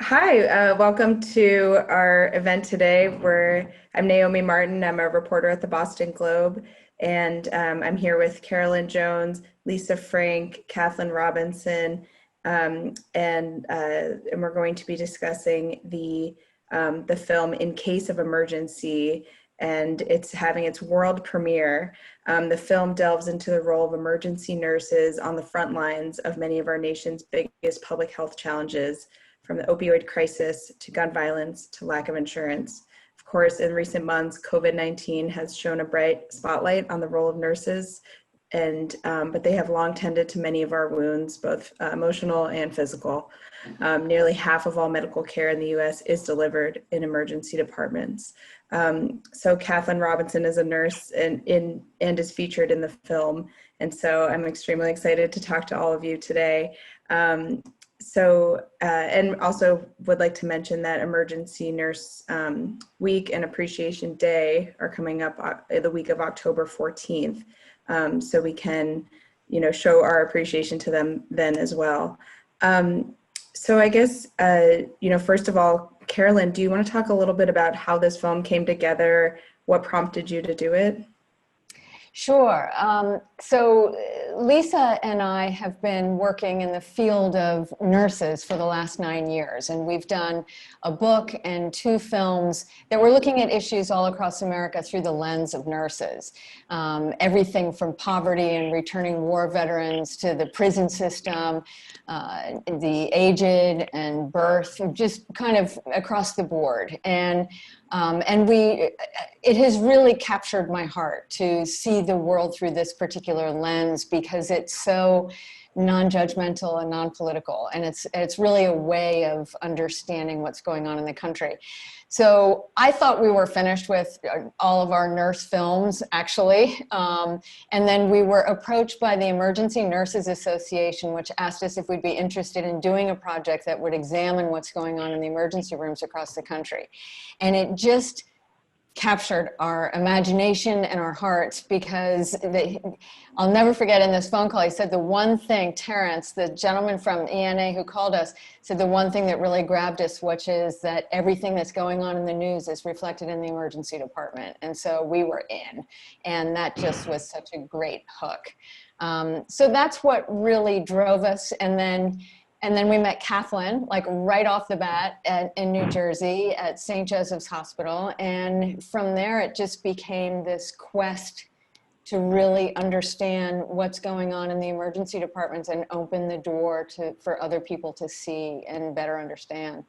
Hi, welcome to our event today. I'm Naomi Martin. I'm a reporter at the Boston Globe, and I'm here with Carolyn Jones, Lisa Frank, Cathlyn Robinson, and we're going to be discussing the film In Case of Emergency, and it's having its world premiere. The film delves into the role of emergency nurses on the front lines of many of our nation's biggest public health challenges, from the opioid crisis to gun violence to lack of insurance. Of course, in recent months, COVID-19 has shown a bright spotlight on the role of nurses, but they have long tended to many of our wounds, both emotional and physical. Nearly half of all medical care in the U.S. is delivered in emergency departments. So Cathlyn Robinson is a nurse and is featured in the film. And so I'm extremely excited to talk to all of you today. And also would like to mention that Emergency Nurse Week and Appreciation Day are coming up the week of October 14th. So we can, show our appreciation to them then as well. So I guess, first of all, Carolyn, do you want to talk a little bit about how this film came together? What prompted you to do it? Sure. So Lisa and I have been working in the field of nurses for the last 9 years, and we've done a book and 2 films that were looking at issues all across America through the lens of nurses. Everything from poverty and returning war veterans to the prison system, the aged and birth, just kind of across the board. And it has really captured my heart to see the world through this particular lens, because it's so non-judgmental and non-political, and it's really a way of understanding what's going on in the country. So I thought we were finished with all of our nurse films, actually, and then we were approached by the Emergency Nurses Association, which asked us if we'd be interested in doing a project that would examine what's going on in the emergency rooms across the country. And it just captured our imagination and our hearts, because I'll never forget, in this phone call, he said the one thing, Terrence, the gentleman from ENA who called us, said the one thing that really grabbed us, which is that everything that's going on in the news is reflected in the emergency department. And so we were in, and that just was such a great hook. So that's what really drove us. And then we met Cathlyn, like right off the bat in New Jersey at St. Joseph's Hospital. And from there, it just became this quest to really understand what's going on in the emergency departments and open the door for other people to see and better understand.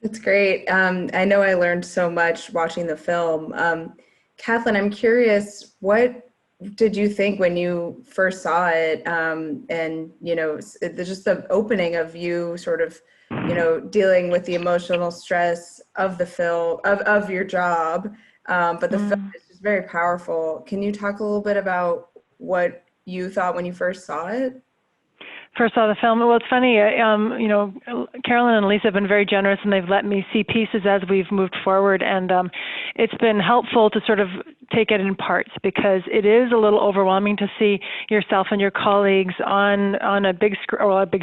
That's great. I know I learned so much watching the film. Cathlyn, I'm curious, what did you think when you first saw it? Just the opening of you sort of, dealing with the emotional stress of the film, of your job. But the film is just very powerful. Can you talk a little bit about what you thought when you first saw it? First saw the film. Well, it's funny, Carolyn and Lisa have been very generous, and they've let me see pieces as we've moved forward, and it's been helpful to sort of take it in parts, because it is a little overwhelming to see yourself and your colleagues on a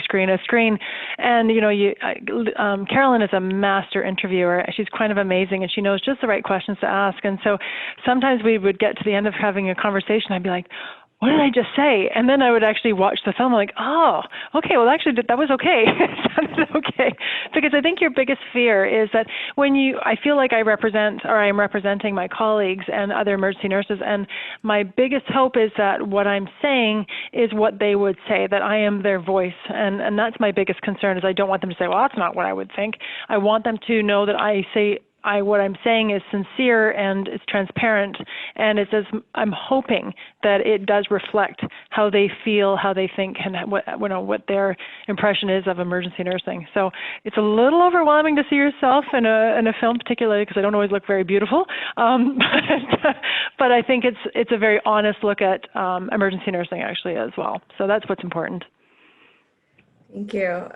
screen, and Carolyn is a master interviewer. She's kind of amazing, and she knows just the right questions to ask, and so sometimes we would get to the end of having a conversation, I'd be like, what did I just say? And then I would actually watch the film like, oh, okay, well, actually, that was okay. It sounded okay. Because I think your biggest fear is that I feel like I am representing my colleagues and other emergency nurses, and my biggest hope is that what I'm saying is what they would say, that I am their voice. And that's my biggest concern, is I don't want them to say, well, that's not what I would think. I want them to know that what I'm saying is sincere and it's transparent, and I'm hoping that it does reflect how they feel, how they think, and what their impression is of emergency nursing. So it's a little overwhelming to see yourself in a film, particularly because I don't always look very beautiful. But I think it's a very honest look at emergency nursing actually as well. So that's what's important. Thank you.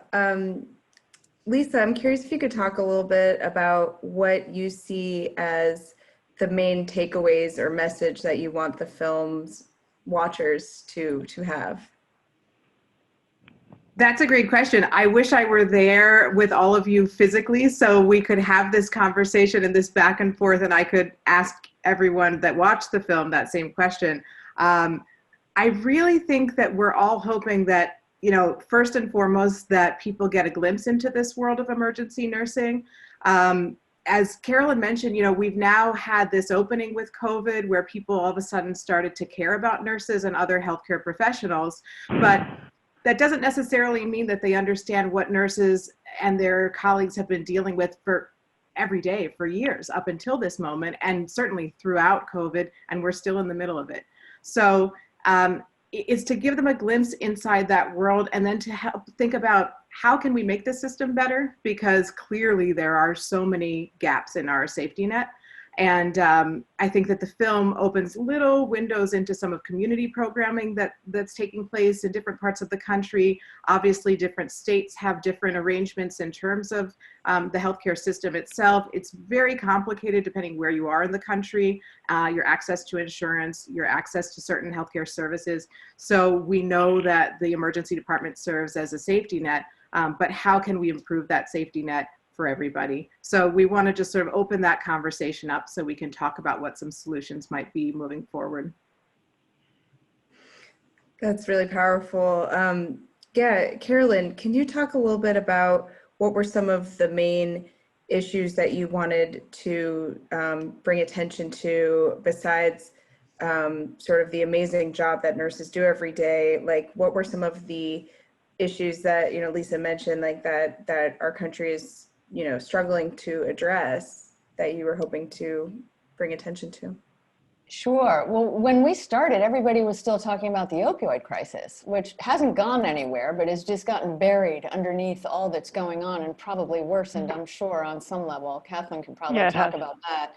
Lisa, I'm curious if you could talk a little bit about what you see as the main takeaways or message that you want the film's watchers to have. That's a great question. I wish I were there with all of you physically so we could have this conversation and this back and forth, and I could ask everyone that watched the film that same question. I really think that we're all hoping that, you know, first and foremost, that people get a glimpse into this world of emergency nursing. As Carolyn mentioned, you know, we've now had this opening with COVID where people all of a sudden started to care about nurses and other healthcare professionals, but that doesn't necessarily mean that they understand what nurses and their colleagues have been dealing with for every day for years up until this moment, and certainly throughout COVID, and we're still in the middle of it. So it's to give them a glimpse inside that world, and then to help think about how can we make the system better, because clearly there are so many gaps in our safety net. And I think that the film opens little windows into some of community programming that's taking place in different parts of the country. Obviously, different states have different arrangements in terms of the healthcare system itself. It's very complicated depending where you are in the country, your access to insurance, your access to certain healthcare services. So we know that the emergency department serves as a safety net, but how can we improve that safety net for everybody? So we want to just sort of open that conversation up so we can talk about what some solutions might be moving forward. That's really powerful. Yeah, Carolyn, can you talk a little bit about what were some of the main issues that you wanted to bring attention to, besides sort of the amazing job that nurses do every day? Like, what were some of the issues that, you know, Lisa mentioned, like that our country is, you know, struggling to address, that you were hoping to bring attention to? Sure. Well, when we started, everybody was still talking about the opioid crisis, which hasn't gone anywhere, but has just gotten buried underneath all that's going on, and probably worsened, I'm sure, on some level. Cathlyn can probably talk about that.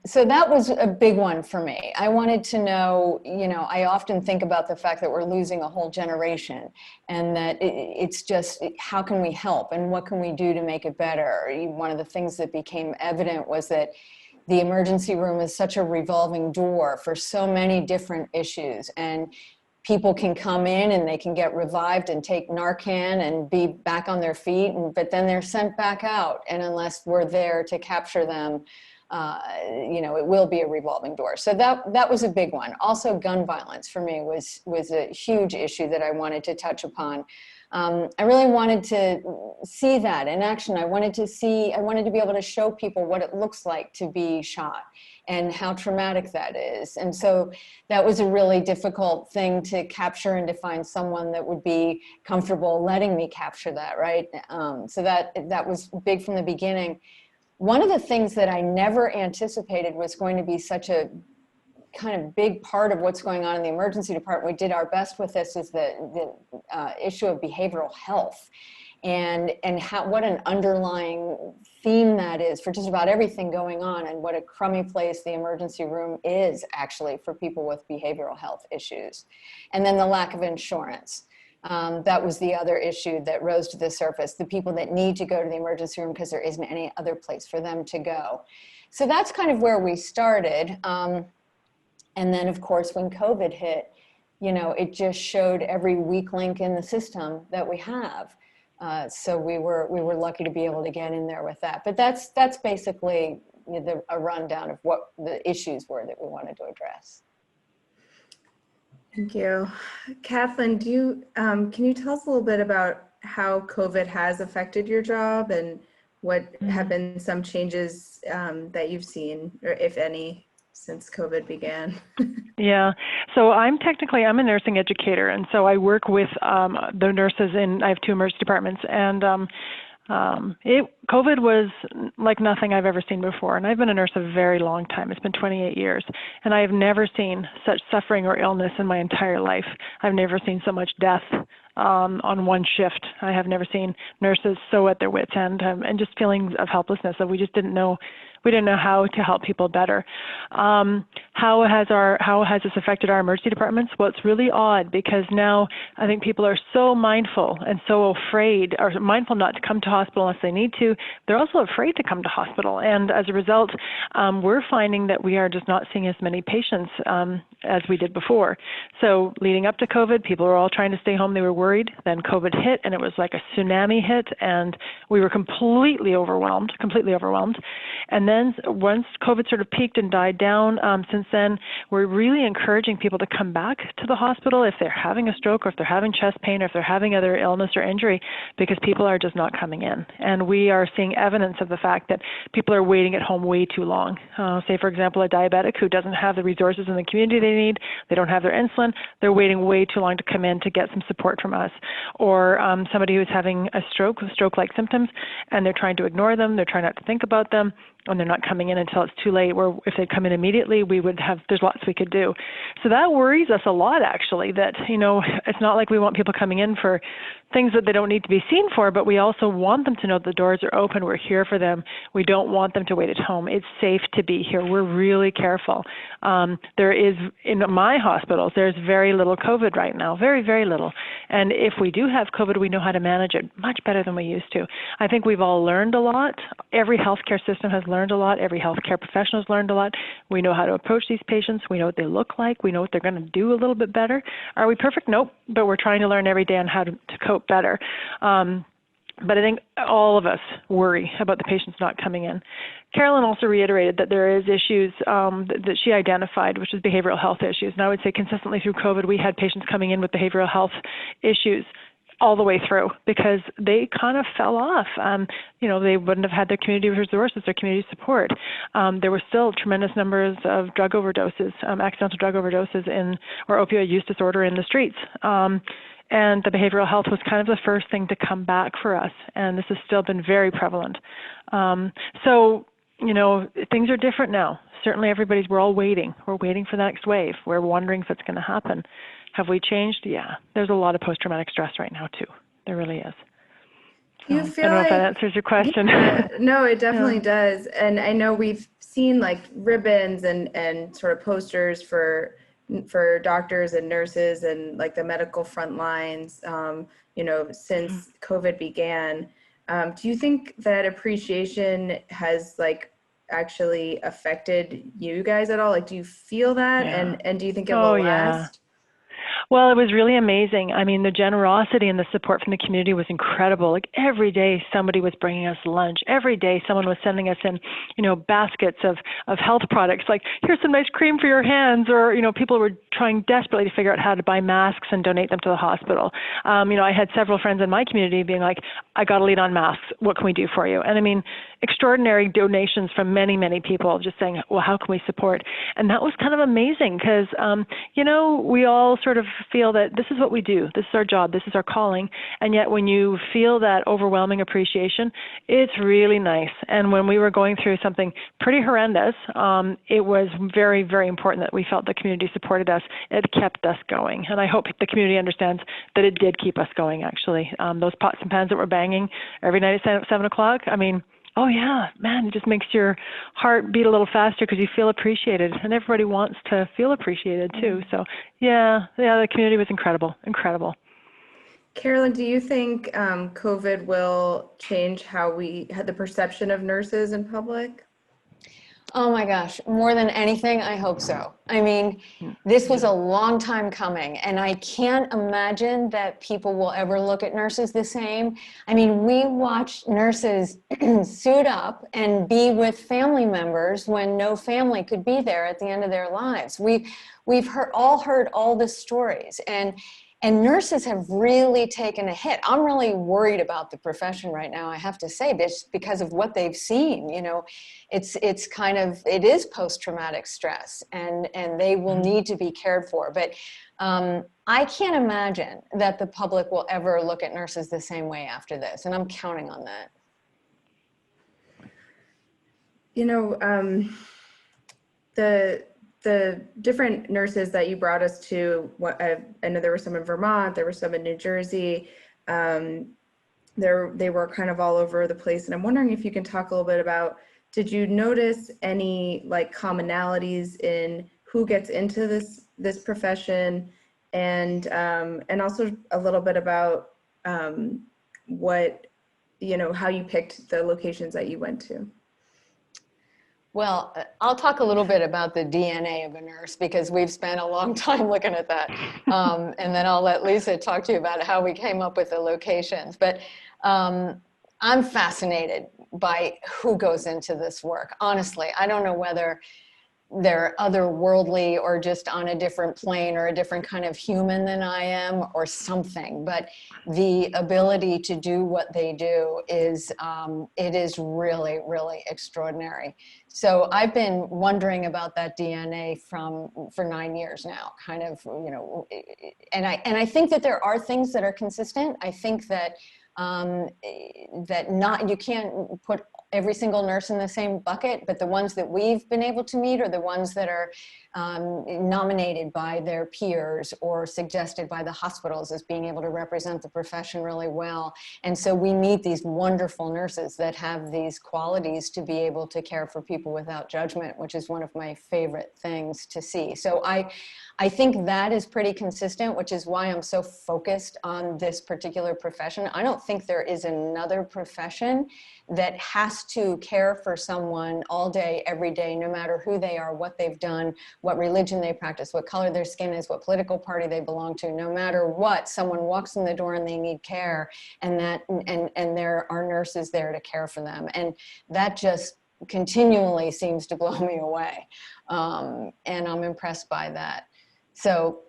So that was a big one for me. I wanted to know, you know, I often think about the fact that we're losing a whole generation, and that it's just, how can we help and what can we do to make it better? One of the things that became evident was that the emergency room is such a revolving door for so many different issues, and people can come in and they can get revived and take Narcan and be back on their feet, but then they're sent back out, and unless we're there to capture them, you know, it will be a revolving door. So that was a big one. Also, gun violence for me was a huge issue that I wanted to touch upon. I really wanted to see that in action. I wanted to be able to show people what it looks like to be shot and how traumatic that is. And so that was a really difficult thing to capture, and to find someone that would be comfortable letting me capture that, right? So that was big from the beginning. One of the things that I never anticipated was going to be such a kind of big part of what's going on in the emergency department. We did our best with this, is the issue of behavioral health, and what an underlying theme that is for just about everything going on, and what a crummy place the emergency room is actually for people with behavioral health issues. And then the lack of insurance. That was the other issue that rose to the surface, the people that need to go to the emergency room because there isn't any other place for them to go. So that's kind of where we started. And then, of course, when COVID hit, you know, it just showed every weak link in the system that we have. So we were lucky to be able to get in there with that. But that's basically a rundown of what the issues were that we wanted to address. Thank you. Cathlyn, can you tell us a little bit about how COVID has affected your job, and what have been some changes that you've seen, or if any, since COVID began? Yeah, so I'm a nursing educator, and so I work with the nurses I have 2 emergency departments, and COVID was like nothing I've ever seen before, and I've been a nurse a very long time. It's been 28 years, and I have never seen such suffering or illness in my entire life. I've never seen so much death on one shift. I have never seen nurses so at their wits' end, and just feelings of helplessness that we just didn't know We didn't know how to help people better. How has this affected our emergency departments? Well, it's really odd because now I think people are so mindful and so afraid, or mindful not to come to hospital unless they need to. They're also afraid to come to hospital. And as a result, we're finding that we are just not seeing as many patients as we did before. So leading up to COVID, people were all trying to stay home. They were worried. Then COVID hit, and it was like a tsunami hit, and we were completely overwhelmed. And then once COVID sort of peaked and died down, since then, we're really encouraging people to come back to the hospital if they're having a stroke or if they're having chest pain or if they're having other illness or injury, because people are just not coming in. And we are seeing evidence of the fact that people are waiting at home way too long. Say, for example, a diabetic who doesn't have the resources in the community they need, they don't have their insulin, they're waiting way too long to come in to get some support from us. Or somebody who's having a stroke, stroke-like symptoms, and they're trying to ignore them, they're trying not to think about them, and they're not coming in until it's too late, where if they'd come in immediately, there's lots we could do. So that worries us a lot, actually, that, it's not like we want people coming in for things that they don't need to be seen for, but we also want them to know the doors are open, we're here for them. We don't want them to wait at home. It's safe to be here. We're really careful. There is, in my hospitals, there's very little COVID right now, very, very little. And if we do have COVID, we know how to manage it much better than we used to. I think we've all learned a lot. Every healthcare system has learned a lot. Every healthcare professional has learned a lot. We know how to approach these patients. We know what they look like. We know what they're going to do a little bit better. Are we perfect? Nope. But we're trying to learn every day on how to cope better. But I think all of us worry about the patients not coming in. Carolyn also reiterated that there is issues that she identified, which is behavioral health issues. And I would say consistently through COVID, we had patients coming in with behavioral health issues all the way through because they kind of fell off. They wouldn't have had their community resources, their community support. There were still tremendous numbers of drug overdoses, accidental drug overdoses or opioid use disorder in the streets. And the behavioral health was kind of the first thing to come back for us. And this has still been very prevalent. So, things are different now. Certainly we're all waiting. We're waiting for the next wave. We're wondering if it's going to happen. Have we changed? Yeah. There's a lot of post-traumatic stress right now, too. There really is. So, You feel I don't know like, if that answers your question. Yeah, no, it definitely does. And I know we've seen like ribbons and sort of posters for doctors and nurses and like the medical front lines, since COVID began. Do you think that appreciation has like actually affected you guys at all? Like, do you feel that? Yeah. And do you think it will last? Well, it was really amazing. I mean, the generosity and the support from the community was incredible. Like every day somebody was bringing us lunch. Every day someone was sending us in, baskets of health products. Like, here's some nice cream for your hands. Or, people were trying desperately to figure out how to buy masks and donate them to the hospital. I had several friends in my community being like, I got a lead on masks. What can we do for you? And I mean, extraordinary donations from many, many people just saying, well, how can we support? And that was kind of amazing because, we all sort of feel that this is what we do. This is our job. This is our calling. And yet when you feel that overwhelming appreciation, it's really nice. And when we were going through something pretty horrendous, it was very, very important that we felt the community supported us. It kept us going. And I hope the community understands that it did keep us going, actually. Those pots and pans that were banging every night at 7 o'clock, I mean, oh yeah, man, it just makes your heart beat a little faster because you feel appreciated, and everybody wants to feel appreciated too. So yeah, the community was incredible. Carolyn, do you think COVID will change how we had the perception of nurses in public? Oh my gosh, more than anything, I hope so. I mean, this was a long time coming, and I can't imagine that people will ever look at nurses the same. I mean, we watched nurses suit up and be with family members when no family could be there at the end of their lives. We've all heard all the stories, and nurses have really taken a hit. I'm really worried about the profession right now, I have to say, this because of what they've seen. It is post-traumatic stress, and they will need to be cared for. But I can't imagine that the public will ever look at nurses the same way after this, and I'm counting on that. The different nurses that you brought us to, I know there were some in Vermont, there were some in New Jersey. They were kind of all over the place. And I'm wondering if you can talk a little bit about did you notice any like commonalities in who gets into this profession, and also a little bit about what, how you picked the locations that you went to? Well, I'll talk a little bit about the DNA of a nurse because we've spent a long time looking at that. And then I'll let Lisa talk to you about how we came up with the locations. But I'm fascinated by who goes into this work. Honestly, I don't know whether they're otherworldly or just on a different plane or a different kind of human than I am or something, but the ability to do what they do is, it is really, really extraordinary. So I've been wondering about that DNA for 9 years now, kind of, and I think that there are things that are consistent. I think that you can't put every single nurse in the same bucket, but the ones that we've been able to meet are the ones that are nominated by their peers or suggested by the hospitals as being able to represent the profession really well. And so we meet these wonderful nurses that have these qualities to be able to care for people without judgment, which is one of my favorite things to see. So I think that is pretty consistent, which is why I'm so focused on this particular profession. I don't think there is another profession that has to care for someone all day, every day, no matter who they are, what they've done, what religion they practice, what color their skin is, what political party they belong to. No matter what, someone walks in the door and they need care, and there are nurses there to care for them. And that just continually seems to blow me away. And I'm impressed by that. So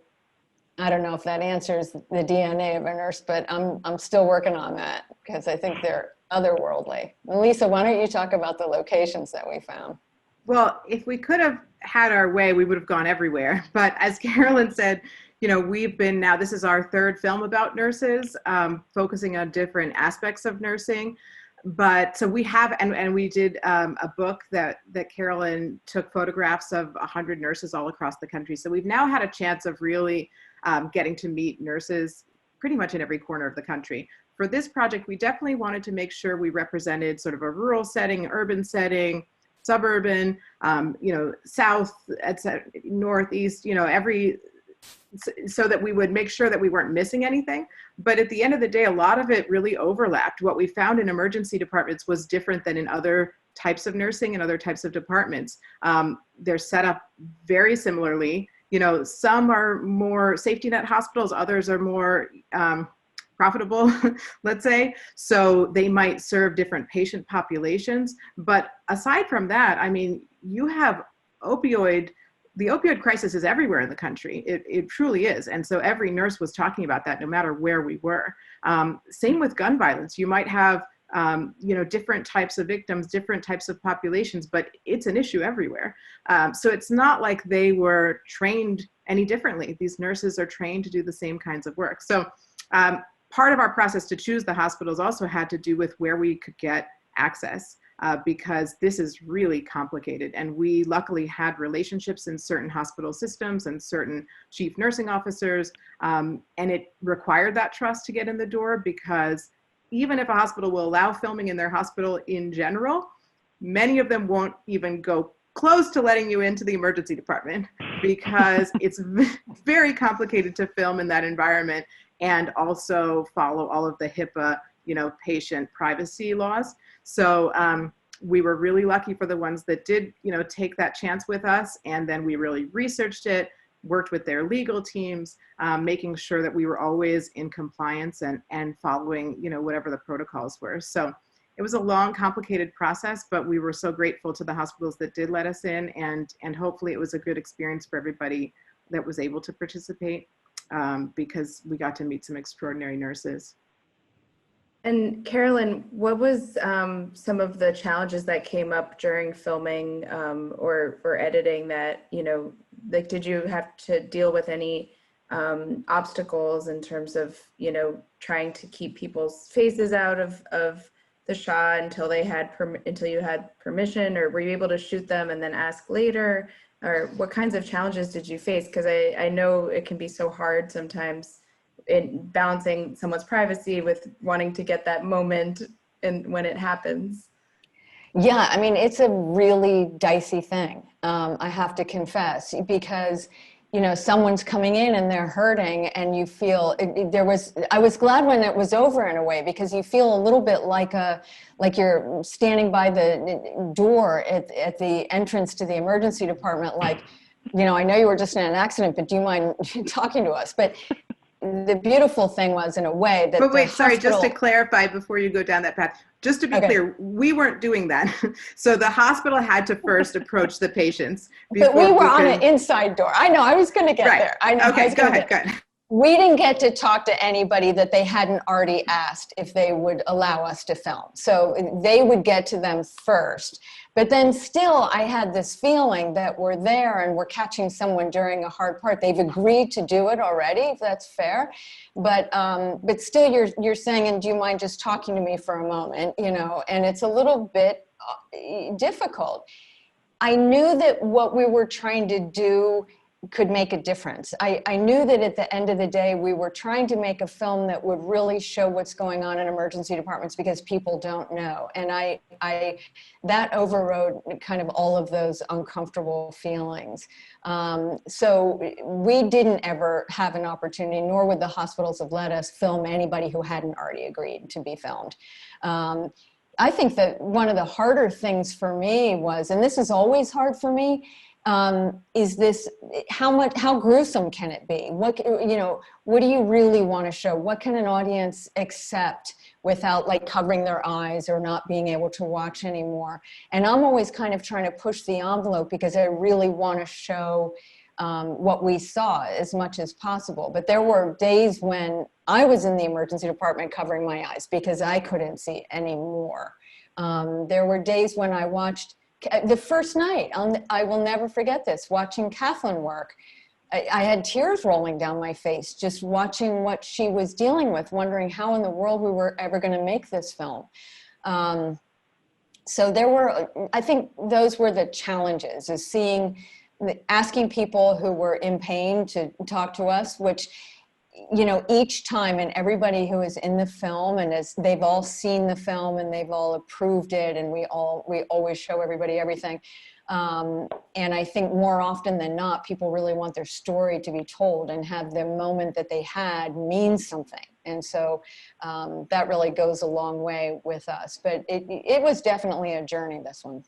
I don't know if that answers the DNA of a nurse, but I'm still working on that because I think they're otherworldly. And Lisa, why don't you talk about the locations that we found? Well, if we could have had our way, we would have gone everywhere. But as Carolyn said, we've been now, this is our third film about nurses, focusing on different aspects of nursing. But so we have, and we did a book that Carolyn took photographs of 100 nurses all across the country. So we've now had a chance of really getting to meet nurses pretty much in every corner of the country. For this project, we definitely wanted to make sure we represented sort of a rural setting, urban setting, suburban, south, northeast, so that we would make sure that we weren't missing anything. But at the end of the day, a lot of it really overlapped. What we found in emergency departments was different than in other types of nursing and other types of departments. They're set up very similarly. Some are more safety net hospitals, others are more profitable, let's say. So they might serve different patient populations. But aside from that, I mean, you have the opioid crisis is everywhere in the country. It truly is. And so every nurse was talking about that no matter where we were. Same with gun violence. You might have, different types of victims, different types of populations, but it's an issue everywhere. So it's not like they were trained any differently. These nurses are trained to do the same kinds of work. So part of our process to choose the hospitals also had to do with where we could get access. Because this is really complicated. And we luckily had relationships in certain hospital systems and certain chief nursing officers. And it required that trust to get in the door, because even if a hospital will allow filming in their hospital in general, many of them won't even go close to letting you into the emergency department because it's very complicated to film in that environment and also follow all of the HIPAA, patient privacy laws. So we were really lucky for the ones that did, take that chance with us. And then we really researched it, worked with their legal teams, making sure that we were always in compliance and following, whatever the protocols were. So it was a long, complicated process, but we were so grateful to the hospitals that did let us in, and hopefully it was a good experience for everybody that was able to participate, because we got to meet some extraordinary nurses. And Carolyn, what was some of the challenges that came up during filming or editing that, did you have to deal with any obstacles in terms of, trying to keep people's faces out of the shot until you had permission, or were you able to shoot them and then ask later? Or what kinds of challenges did you face? Because I know it can be so hard sometimes in balancing someone's privacy with wanting to get that moment and when it happens. Yeah, I mean, it's a really dicey thing, I have to confess, because, you know, someone's coming in and they're hurting, and you feel I was glad when it was over in a way, because you feel a little bit like you're standing by the door at the entrance to the emergency department, like, you know, I know you were just in an accident, but do you mind talking to us? But the beautiful thing was, in a way, that But the wait, sorry, just to hospital. clarify before you go down that path, just to be Okay. clear, we weren't doing that. So the hospital had to first approach the patients But we before were we on an could. inside door. I know, I was going to get Right. there. I know, I Okay, was go going to ahead, get go ahead. We didn't get to talk to anybody that they hadn't already asked if they would allow us to film. So they would get to them first. But then still, I had this feeling that we're there and we're catching someone during a hard part. They've agreed to do it already, if that's fair. But still, you're saying, and do you mind just talking to me for a moment? You know, and it's a little bit difficult. I knew that what we were trying to do could make a difference. I knew that at the end of the day, we were trying to make a film that would really show what's going on in emergency departments, because people don't know. And that overrode kind of all of those uncomfortable feelings. So we didn't ever have an opportunity, nor would the hospitals have let us film anybody who hadn't already agreed to be filmed. I think that one of the harder things for me was, and this is always hard for me, is this, how gruesome can it be? What, you know, what do you really want to show? What can an audience accept without like covering their eyes or not being able to watch anymore? And I'm always kind of trying to push the envelope, because I really want to show what we saw as much as possible. But there were days when I was in the emergency department covering my eyes because I couldn't see anymore. There were days when I watched the first night, I will never forget this, watching Cathlyn work. I had tears rolling down my face just watching what she was dealing with, wondering how in the world we were ever going to make this film. So there were, I think those were the challenges, is asking people who were in pain to talk to us, which, you know, each time, and everybody who is in the film, and as they've all seen the film and they've all approved it, and we always show everybody everything. And I think more often than not, people really want their story to be told and have the moment that they had mean something. And so that really goes a long way with us. But it was definitely a journey, this one.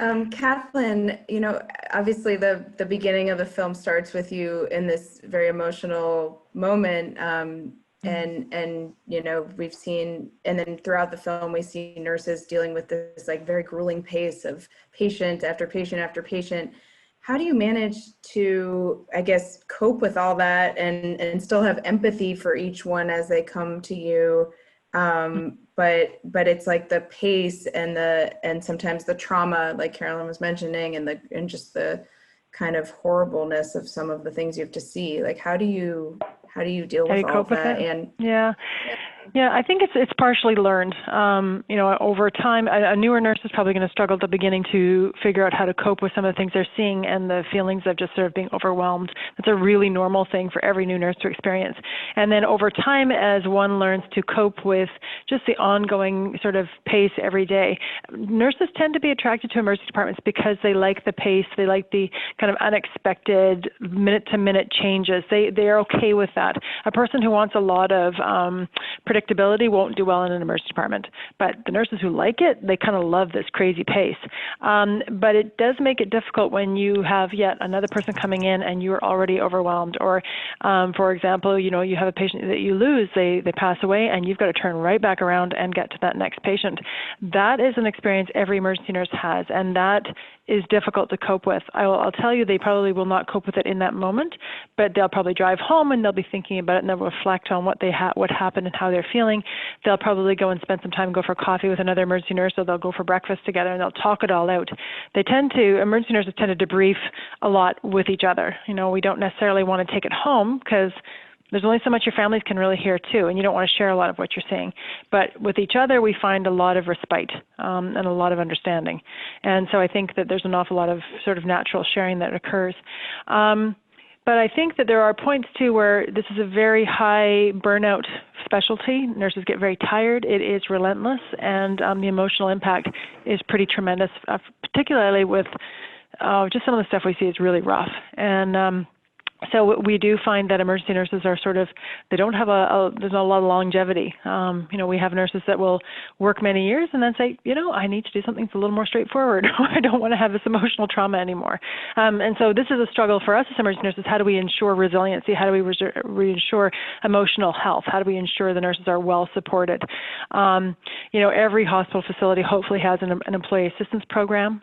Cathlyn, you know, obviously the beginning of the film starts with you in this very emotional moment. And, you know, we've seen, and then throughout the film, we see nurses dealing with this like very grueling pace of patient after patient after patient. How do you manage to, I guess, cope with all that and still have empathy for each one as they come to you? But it's like the pace and sometimes the trauma, like Carolyn was mentioning, and just the kind of horribleness of some of the things you have to see. Like, how do you deal with all of that? And yeah, I think it's partially learned. You know, over time, a newer nurse is probably going to struggle at the beginning to figure out how to cope with some of the things they're seeing and the feelings of just sort of being overwhelmed. That's a really normal thing for every new nurse to experience. And then over time, as one learns to cope with just the ongoing sort of pace every day, nurses tend to be attracted to emergency departments because they like the pace, they like the kind of unexpected minute-to-minute changes. They are okay with that. A person who wants a lot of predictability won't do well in an emergency department. But the nurses who like it, they kind of love this crazy pace. But it does make it difficult when you have yet another person coming in and you're already overwhelmed. Or, for example, you know, you have a patient that you lose, they pass away, and you've got to turn right back around and get to that next patient. That is an experience every emergency nurse has, and that is difficult to cope with. I'll tell you, they probably will not cope with it in that moment, but they'll probably drive home and they'll be thinking about it, and they'll reflect on what what happened and how they're feeling. They'll probably go and spend some time, go for coffee with another emergency nurse, or they'll go for breakfast together, and they'll talk it all out. Emergency nurses tend to debrief a lot with each other. You know, we don't necessarily want to take it home because there's only so much your families can really hear too, and you don't want to share a lot of what you're seeing. But with each other, we find a lot of respite and a lot of understanding. And so I think that there's an awful lot of sort of natural sharing that occurs. But I think that there are points too where this is a very high burnout specialty. Nurses get very tired. It is relentless, and the emotional impact is pretty tremendous, particularly with just some of the stuff we see is really rough. And so we do find that emergency nurses are sort of, they don't have there's not a lot of longevity. We have nurses that will work many years and then say, I need to do something that's a little more straightforward. I don't want to have this emotional trauma anymore. And so this is a struggle for us as emergency nurses. How do we ensure resiliency? How do we ensure emotional health? How do we ensure the nurses are well supported? Every hospital facility hopefully has an employee assistance program.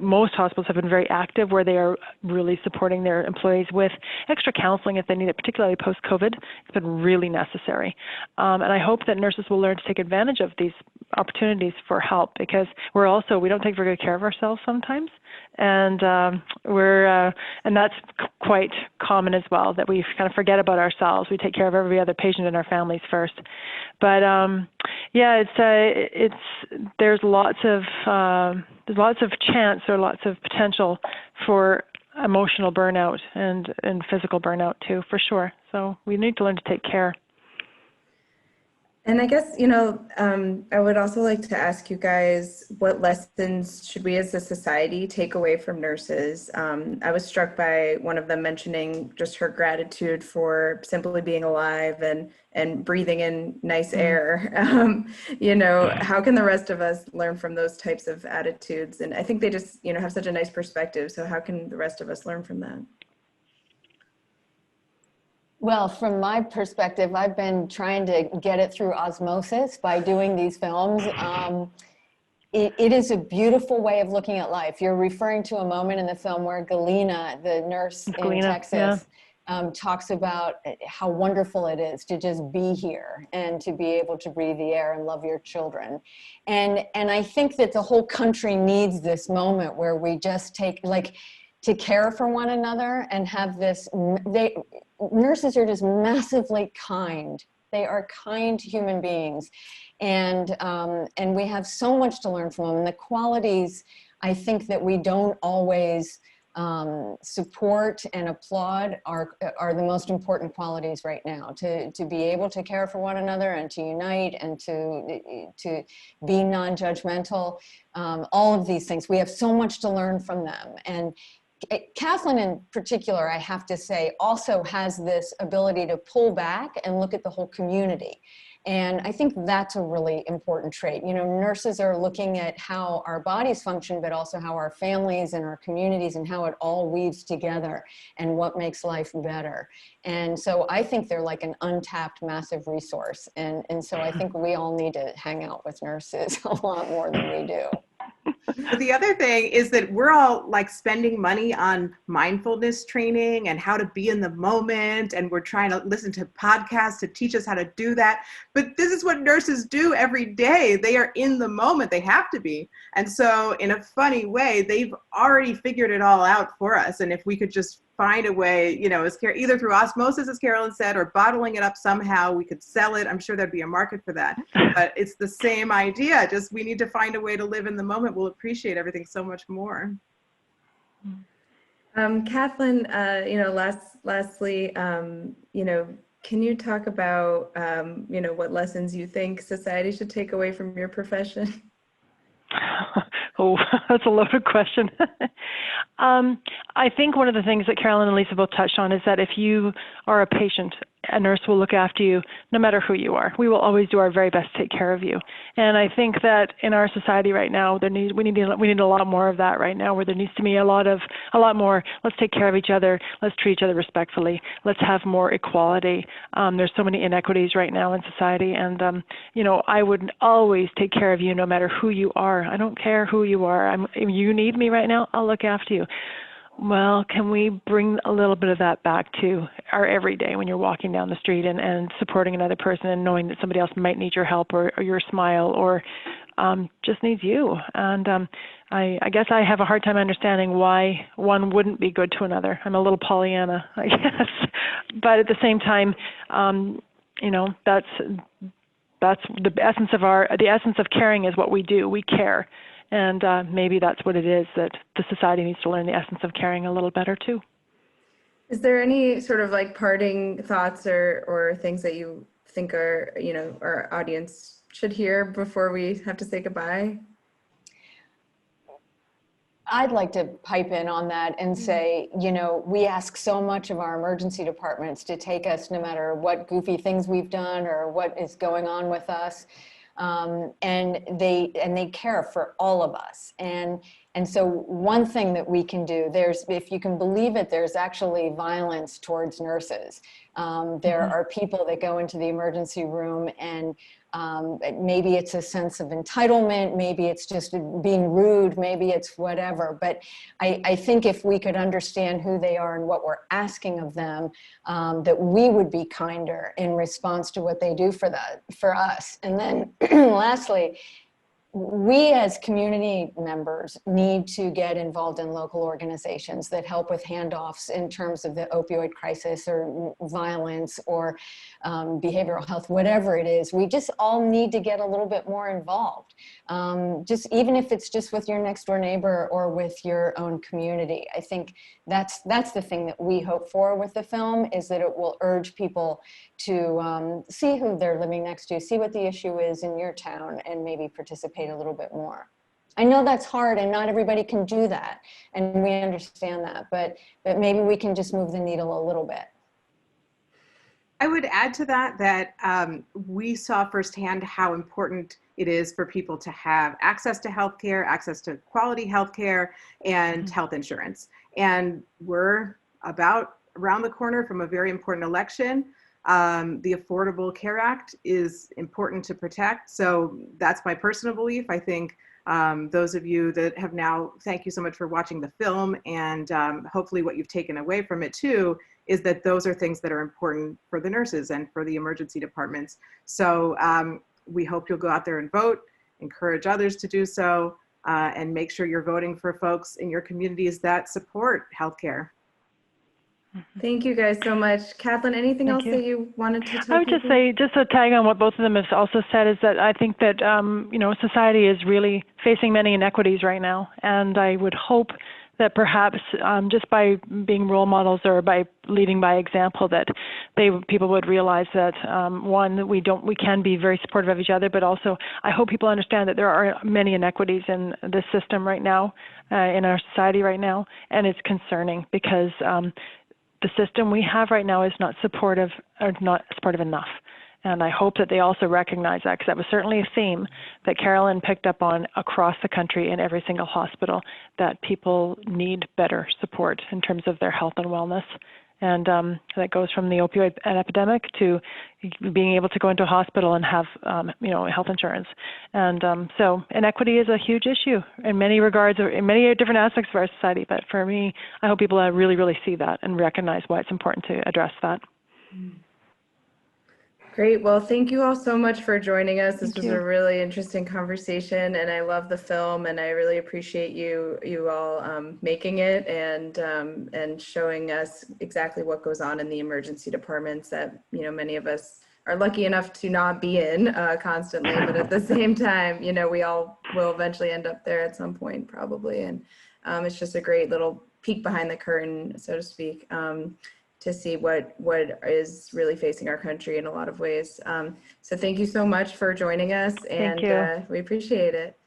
Most hospitals have been very active where they are really supporting their employees with extra counseling if they need it, particularly post-COVID. It's been really necessary. And I hope that nurses will learn to take advantage of these opportunities for help, because we don't take very good care of ourselves sometimes. And and that's quite common as well, that we kind of forget about ourselves. We take care of every other patient in our families first. But there's lots of chance or lots of potential for emotional burnout and physical burnout too, for sure. So we need to learn to take care. And I guess, I would also like to ask you guys, what lessons should we as a society take away from nurses? I was struck by one of them mentioning just her gratitude for simply being alive and breathing in nice air. How can the rest of us learn from those types of attitudes? And I think they just, have such a nice perspective. So how can the rest of us learn from that? Well, from my perspective, I've been trying to get it through osmosis by doing these films. It is a beautiful way of looking at life. You're referring to a moment in the film where Galena, the nurse in Texas, talks about how wonderful it is to just be here and to be able to breathe the air and love your children. And I think that the whole country needs this moment where we just take, to care for one another and have this, nurses are just massively kind. They are kind human beings. And we have so much to learn from them. And the qualities, I think, that we don't always support and applaud are the most important qualities right now, to be able to care for one another and to unite and to be non-judgmental. All of these things, we have so much to learn from them. And Cathlyn in particular, I have to say, also has this ability to pull back and look at the whole community. And I think that's a really important trait. Nurses are looking at how our bodies function, but also how our families and our communities and how it all weaves together and what makes life better. And so I think they're like an untapped massive resource. And so I think we all need to hang out with nurses a lot more than we do. But the other thing is that we're all spending money on mindfulness training and how to be in the moment. And we're trying to listen to podcasts to teach us how to do that. But this is what nurses do every day. They are in the moment. They have to be. And so in a funny way, they've already figured it all out for us. And if we could just find a way, either through osmosis, as Carolyn said, or bottling it up somehow, we could sell it. I'm sure there'd be a market for that. But it's the same idea. Just we need to find a way to live in the moment. We'll appreciate everything so much more. Cathlyn, lastly, can you talk about, what lessons you think society should take away from your profession? Oh, that's a loaded question. I think one of the things that Carolyn and Lisa both touched on is that if you are a patient, a nurse will look after you no matter who you are. We will always do our very best to take care of you. And I think that in our society right now, we need a lot more of that right now, where there needs to be a lot more, let's take care of each other, let's treat each other respectfully, let's have more equality. There's so many inequities right now in society, and I would always take care of you no matter who you are. I don't care who you are. If you need me right now, I'll look after you. Well, can we bring a little bit of that back to our everyday when you're walking down the street and supporting another person and knowing that somebody else might need your help or your smile or just needs you? And I guess I have a hard time understanding why one wouldn't be good to another. I'm a little Pollyanna, I guess. But at the same time, that's the essence of caring is what we do. We care. And maybe that's what it is, that the society needs to learn the essence of caring a little better too. Is there any sort of like parting thoughts or things that you think are, you know, our audience should hear before we have to say goodbye? I'd like to pipe in on that and say, you know, we ask so much of our emergency departments to take us no matter what goofy things we've done or what is going on with us. And they care for all of us. And so one thing that we can do, if you can believe it, there's actually violence towards nurses. There are people that go into the emergency room and maybe it's a sense of entitlement, maybe it's just being rude, maybe it's whatever. But I think if we could understand who they are and what we're asking of them, that we would be kinder in response to what they do for us. And then lastly, we as community members need to get involved in local organizations that help with handoffs in terms of the opioid crisis or violence or behavioral health, whatever it is. We just all need to get a little bit more involved. Just even if it's just with your next door neighbor or with your own community. I think that's the thing that we hope for with the film, is that it will urge people to see who they're living next to, see what the issue is in your town, and maybe participate a little bit more. I know that's hard and not everybody can do that, and we understand that, but maybe we can just move the needle a little bit. I would add to that we saw firsthand how important it is for people to have access to healthcare, access to quality healthcare, and health insurance. And we're about around the corner from a very important election. The Affordable Care Act is important to protect. So that's my personal belief. I think those of you that have now, thank you so much for watching the film, and hopefully what you've taken away from it too is that those are things that are important for the nurses and for the emergency departments. So we hope you'll go out there and vote, encourage others to do so, and make sure you're voting for folks in your communities that support healthcare. Thank you guys so much. Cathlyn, anything else that you wanted to tell I would just say, just to tag on what both of them have also said, is that I think that, you know, society is really facing many inequities right now. And I would hope that perhaps just by being role models or by leading by example, that people would realize that one, we can be very supportive of each other, but also I hope people understand that there are many inequities in this system right now, in our society right now, and it's concerning because the system we have right now is not supportive or not supportive enough. And I hope that they also recognize that, because that was certainly a theme that Carolyn picked up on across the country in every single hospital, that people need better support in terms of their health and wellness. And that goes from the opioid epidemic to being able to go into a hospital and have, you know, health insurance. And so inequity is a huge issue in many regards, or in many different aspects of our society. But for me, I hope people really, really see that and recognize why it's important to address that. Great. Well, thank you all so much for joining us. This was a really interesting conversation, and I love the film, and I really appreciate you all making it and showing us exactly what goes on in the emergency departments that, you know, many of us are lucky enough to not be in constantly, but at the same time, you know, we all will eventually end up there at some point probably. And it's just a great little peek behind the curtain, so to speak, to see what is really facing our country in a lot of ways. So thank you so much for joining us, and we appreciate it.